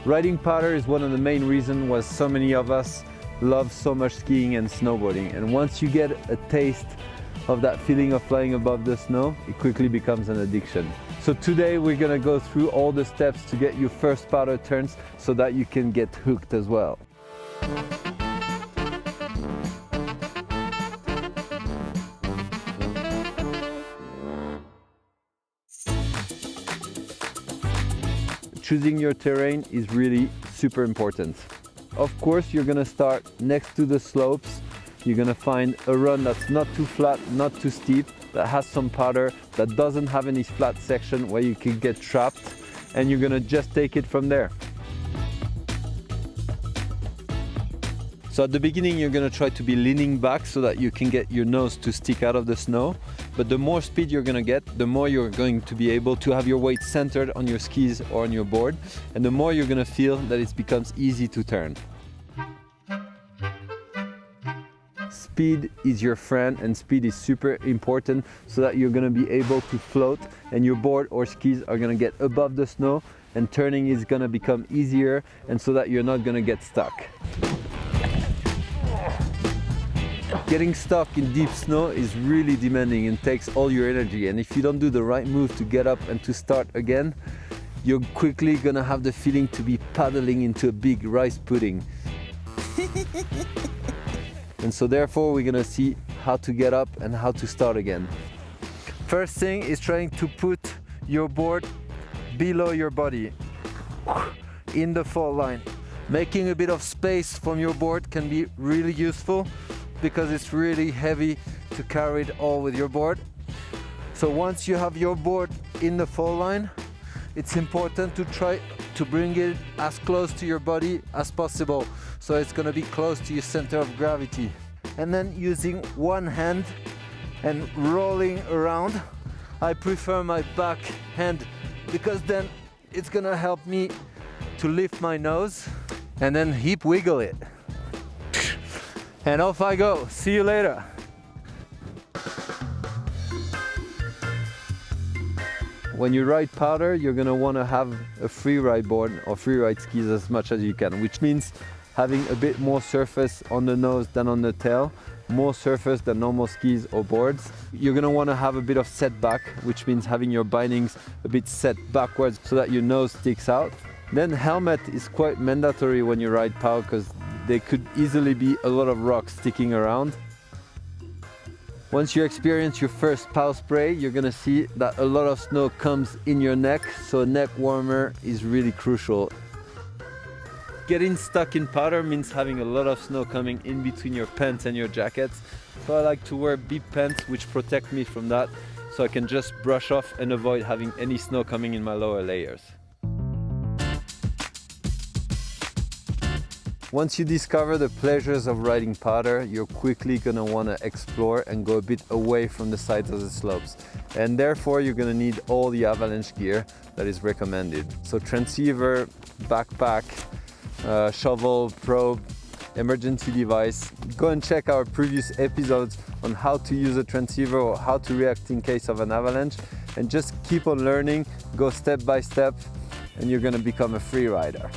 Riding powder is one of the main reasons why so many of us love so much skiing and snowboarding. And once you get a taste of that feeling of flying above the snow, it quickly becomes an addiction. So today we're gonna go through all the steps to get your first powder turns so that you can get hooked as well. Choosing your terrain is really super important. Of course, you're gonna start next to the slopes. You're gonna find a run that's not too flat, not too steep, that has some powder, that doesn't have any flat section where you can get trapped, and you're gonna just take it from there. So at the beginning, you're gonna try to be leaning back so that you can get your nose to stick out of the snow. But the more speed you're gonna get, the more you're going to be able to have your weight centered on your skis or on your board, and the more you're gonna feel that it becomes easy to turn. Speed is your friend, and speed is super important so that you're gonna be able to float and your board or skis are gonna get above the snow, and turning is gonna become easier, and so that you're not gonna get stuck. Getting stuck in deep snow is really demanding and takes all your energy, and if you don't do the right move to get up and to start again, you're quickly gonna have the feeling to be paddling into a big rice pudding. And so therefore we're gonna see how to get up and how to start again. First thing is trying to put your board below your body in the fall line. Making a bit of space from your board can be really useful because it's really heavy to carry it all with your board. So once you have your board in the fall line, it's important to try to bring it as close to your body as possible, so it's going to be close to your center of gravity. And then using one hand and rolling around. I prefer my back hand because then it's going to help me to lift my nose, and then hip wiggle it. And off I go. See you later. When you ride powder, you're gonna wanna have a free ride board or free ride skis as much as you can, which means having a bit more surface on the nose than on the tail, more surface than normal skis or boards. You're gonna wanna have a bit of setback, which means having your bindings a bit set backwards so that your nose sticks out. Then helmet is quite mandatory when you ride POW because there could easily be a lot of rocks sticking around. Once you experience your first POW spray, you're gonna see that a lot of snow comes in your neck, so a neck warmer is really crucial. Getting stuck in powder means having a lot of snow coming in between your pants and your jackets. So I like to wear bib pants which protect me from that, so I can just brush off and avoid having any snow coming in my lower layers. Once you discover the pleasures of riding powder, you're quickly gonna wanna explore and go a bit away from the sides of the slopes. And therefore, you're gonna need all the Avalanche gear that is recommended. So transceiver, backpack, shovel, probe, emergency device. Go and check our previous episodes on how to use a transceiver or how to react in case of an avalanche. And just keep on learning, go step by step, and you're gonna become a free rider.